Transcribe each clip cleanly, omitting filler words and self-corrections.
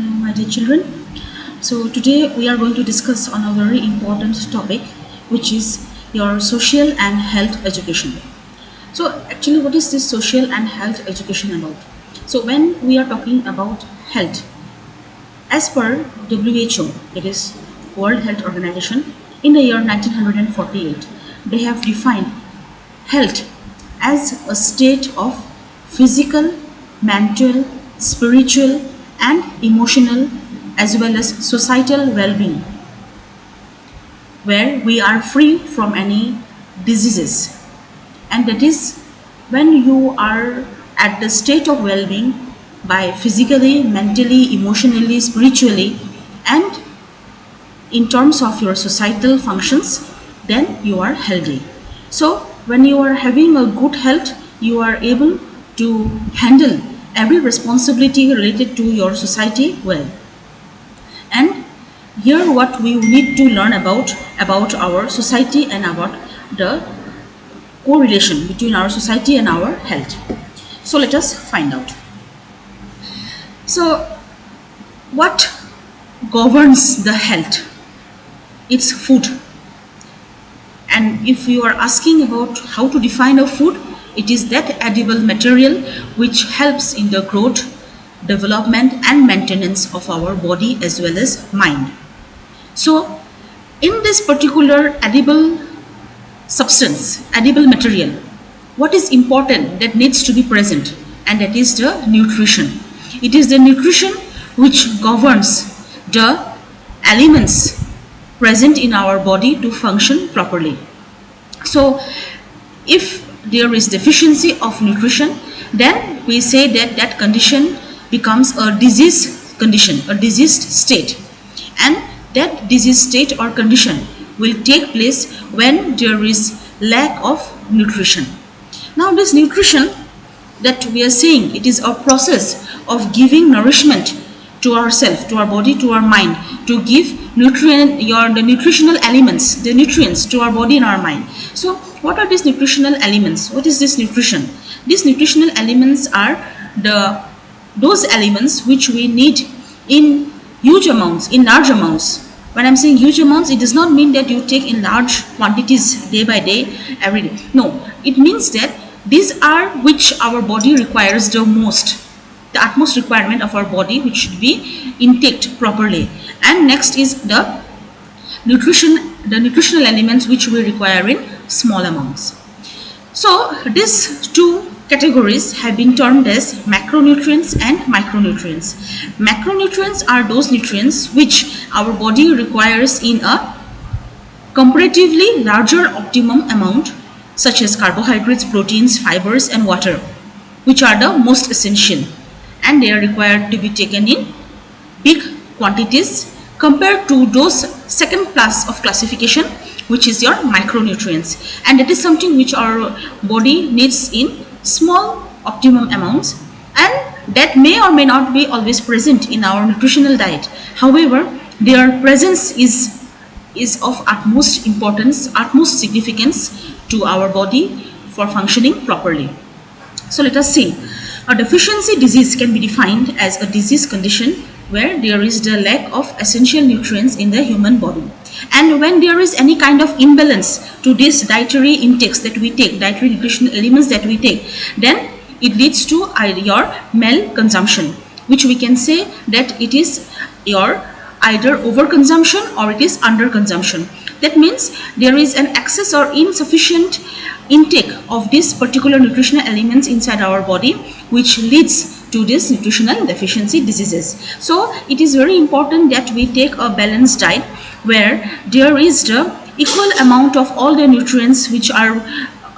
Hello, my dear children. So today we are going to discuss on a very important topic, which is your social and health education. So actually, what is this social and health education about? So when we are talking about health, as per WHO, that is World Health Organization, in the year 1948, they have defined health as a state of physical, mental, spiritual, and emotional as well as societal well-being, where we are free from any diseases. And that is when you are at the state of well-being by physically, mentally, emotionally, spiritually, and in terms of your societal functions, then you are healthy. So when you are having a good health, you are able to handle every responsibility related to your society well. And here what we need to learn about our society and about the correlation between our society and our health. So let us find out. So what governs the health? It's food. And if you are asking about how to define a food, it is that edible material which helps in the growth, development and maintenance of our body as well as mind. So in this particular edible substance, edible material, what is important that needs to be present, and that is the nutrition. It is the nutrition which governs the elements present in our body to function properly. So if there is deficiency of nutrition, then we say that that condition becomes a disease condition, a diseased state, and that disease state or condition will take place when there is lack of nutrition. Now this nutrition that we are saying, it is a process of giving nourishment to ourselves, to our body, to our mind, to give the nutritional elements, the nutrients to our body and our mind. So what are these nutritional elements? What is this nutrition? These nutritional elements are those elements which we need in huge amounts, in large amounts. When I'm saying huge amounts, it does not mean that you take in large quantities day by day, every day. No, it means that these are which our body requires the most, the utmost requirement of our body, which should be intaked properly. And next is the nutritional elements which we require in small amounts. So these two categories have been termed as macronutrients and micronutrients. Macronutrients are those nutrients which our body requires in a comparatively larger optimum amount, such as carbohydrates, proteins, fibers and water, which are the most essential, and they are required to be taken in big quantities compared to those second class of classification, which is your micronutrients, and that is something which our body needs in small optimum amounts, and that may or may not be always present in our nutritional diet. However, their presence is of utmost importance, utmost significance to our body for functioning properly. So let us see. A deficiency disease can be defined as a disease condition where there is the lack of essential nutrients in the human body. And when there is any kind of imbalance to these dietary intakes that we take, dietary nutritional elements that we take, then it leads to your malconsumption, which we can say that it is your either overconsumption or it is underconsumption. That means there is an excess or insufficient intake of these particular nutritional elements inside our body, which leads to these nutritional deficiency diseases. So it is very important that we take a balanced diet where there is the equal amount of all the nutrients which are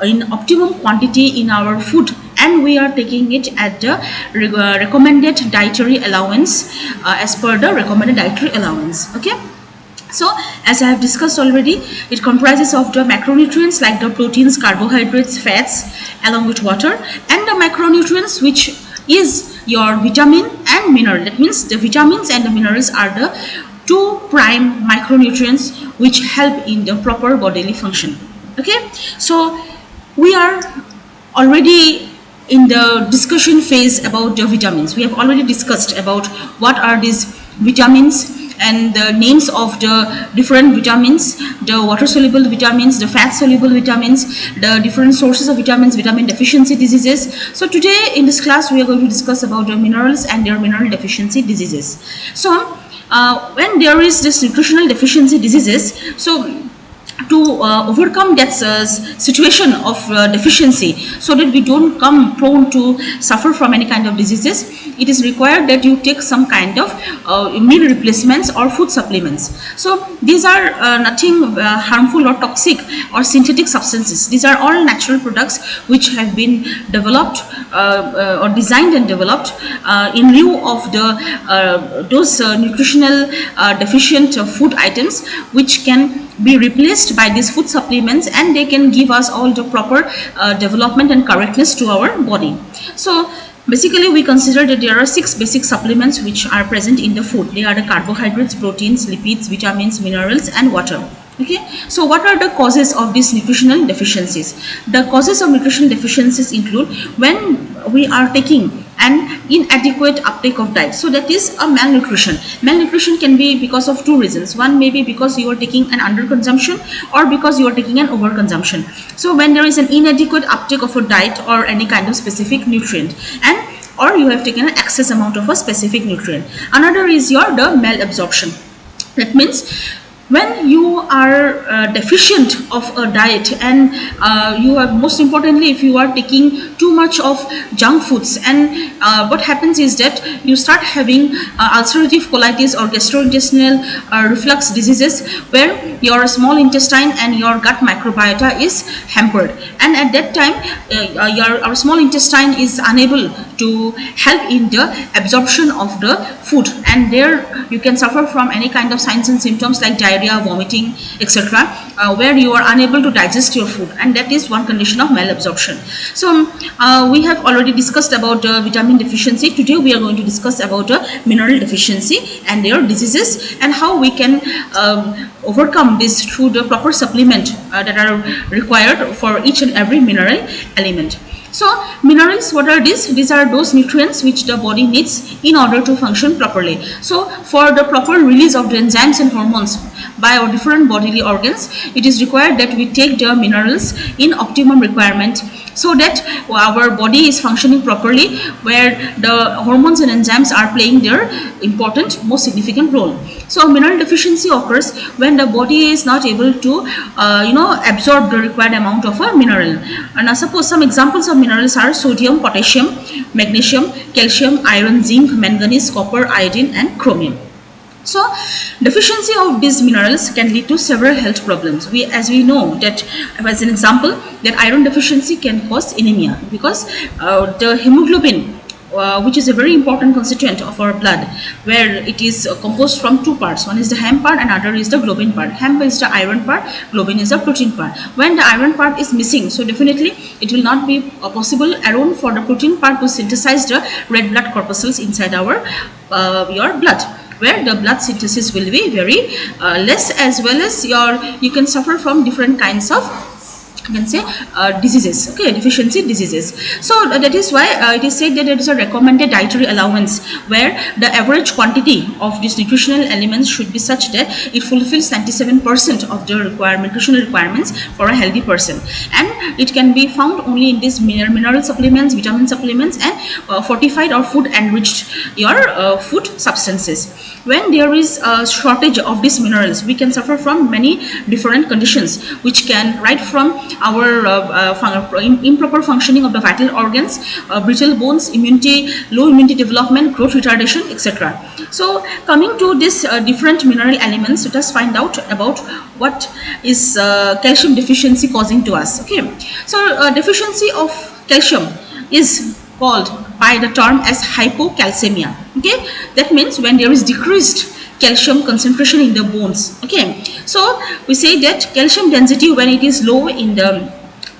in optimum quantity in our food, and we are taking it at the recommended dietary allowance as per the recommended dietary allowance. Okay. So as I have discussed already, it comprises of the macronutrients like the proteins, carbohydrates, fats along with water, and the micronutrients which is your vitamin and mineral. That means the vitamins and the minerals are the two prime micronutrients which help in the proper bodily function. Okay, so we are already in the discussion phase about the vitamins. We have already discussed about what are these vitamins and the names of the different vitamins, the water soluble vitamins, the fat soluble vitamins, the different sources of vitamins, vitamin deficiency diseases. So today in this class we are going to discuss about the minerals and their mineral deficiency diseases. So when there is this nutritional deficiency diseases, so to overcome that situation of deficiency, so that we don't come prone to suffer from any kind of diseases, it is required that you take some kind of meal replacements or food supplements. So these are nothing harmful or toxic or synthetic substances. These are all natural products which have been developed or designed and developed in lieu of the those nutritional deficient food items, which can be replaced by these food supplements, and they can give us all the proper development and correctness to our body. So basically we consider that there are 6 basic supplements which are present in the food. They are the carbohydrates, proteins, lipids, vitamins, minerals and water. Okay, so what are the causes of these nutritional deficiencies? The causes of nutritional deficiencies include when we are taking an inadequate uptake of diet. So that is a malnutrition. Malnutrition can be because of 2 reasons. One may be because you are taking an underconsumption, or because you are taking an overconsumption. So when there is an inadequate uptake of a diet or any kind of specific nutrient, and or you have taken an excess amount of a specific nutrient. Another is the malabsorption. That means when you are deficient of a diet, and you are, most importantly, if you are taking too much of junk foods, and what happens is that you start having ulcerative colitis or gastrointestinal reflux diseases, where your small intestine and your gut microbiota is hampered, and at that time our small intestine is unable to help in the absorption of the food, and there you can suffer from any kind of signs and symptoms like diarrhea, vomiting, etc., where you are unable to digest your food, and that is one condition of malabsorption. So we have already discussed about vitamin deficiency. Today we are going to discuss about mineral deficiency and their diseases, and how we can overcome this through the proper supplement that are required for each and every mineral element. So minerals, what are these? These are those nutrients which the body needs in order to function properly. So for the proper release of the enzymes and hormones by our different bodily organs, it is required that we take the minerals in optimum requirement, so that our body is functioning properly, where the hormones and enzymes are playing their important, most significant role. So mineral deficiency occurs when the body is not able to absorb the required amount of a mineral. And suppose some examples of minerals are sodium, potassium, magnesium, calcium, iron, zinc, manganese, copper, iodine and chromium. So deficiency of these minerals can lead to several health problems. As we know that, as an example, that iron deficiency can cause anemia, because the hemoglobin, which is a very important constituent of our blood, where it is composed from 2 parts. One is the hem part and other is the globin part. Hem is the iron part, globin is the protein part. When the iron part is missing, so definitely it will not be possible alone for the protein part to synthesize the red blood corpuscles inside our your blood, where the blood synthesis will be very less, as well as you can suffer from different kinds of, you can say, diseases, okay, deficiency diseases. So that is why it is said that there is a recommended dietary allowance, where the average quantity of these nutritional elements should be such that it fulfills 97% of the nutritional requirements for a healthy person, and it can be found only in these mineral supplements, vitamin supplements and fortified or food enriched your food substances. When there is a shortage of these minerals, we can suffer from many different conditions, which can, right from our improper functioning of the vital organs, brittle bones, low immunity development, growth retardation, etc. So coming to this different mineral elements, let us find out about what is calcium deficiency causing to us. Okay, so deficiency of calcium is called by the term as hypocalcemia. Okay, that means when there is decreased calcium concentration in the bones. Okay, so we say that calcium density, when it is low in the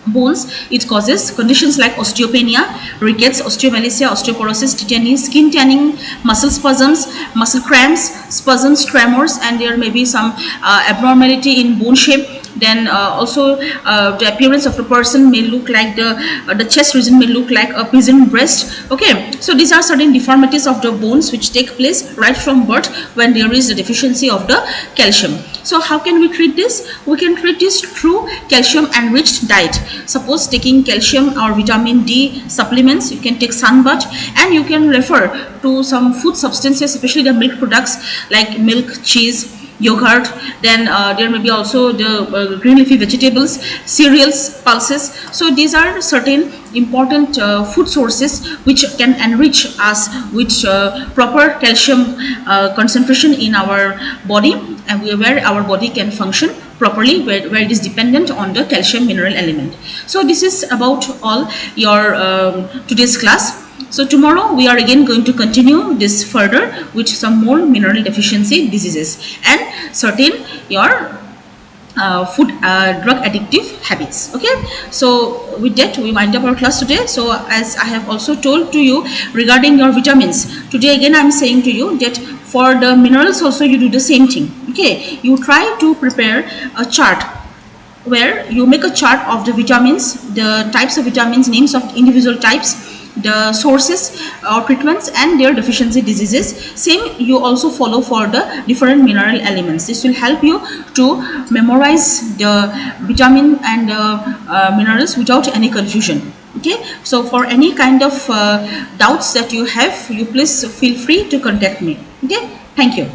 bones, it causes conditions like osteopenia, rickets, osteomalacia, osteoporosis, tetany, skin tanning, muscle spasms, muscle cramps, spasms, tremors, and there may be some abnormality in bone shape, Then also the appearance of a person may look like the chest region may look like a pigeon breast. Okay, so these are certain deformities of the bones which take place right from birth when there is a deficiency of the calcium. So how can we treat this? We can treat this through calcium enriched diet. Suppose taking calcium or vitamin D supplements, you can take sunbath, and you can refer to some food substances, especially the milk products like milk, cheese, yogurt. Then there may be also the green leafy vegetables, cereals, pulses. So these are certain important food sources which can enrich us with proper calcium concentration in our body, and where our body can function properly, where it is dependent on the calcium mineral element. So this is about all your today's class. So tomorrow we are again going to continue this further with some more mineral deficiency diseases and certain your food drug addictive habits. Okay, so with that we wind up our class today. So as I have also told to you regarding your vitamins, today again I am saying to you that for the minerals also you do the same thing. Okay, you try to prepare a chart where you make a chart of the vitamins, the types of vitamins, names of individual types, the sources or treatments, and their deficiency diseases. Same you also follow for the different mineral elements. This will help you to memorize the vitamin and minerals without any confusion. Okay, so for any kind of doubts that you have, you please feel free to contact me. Okay, thank you.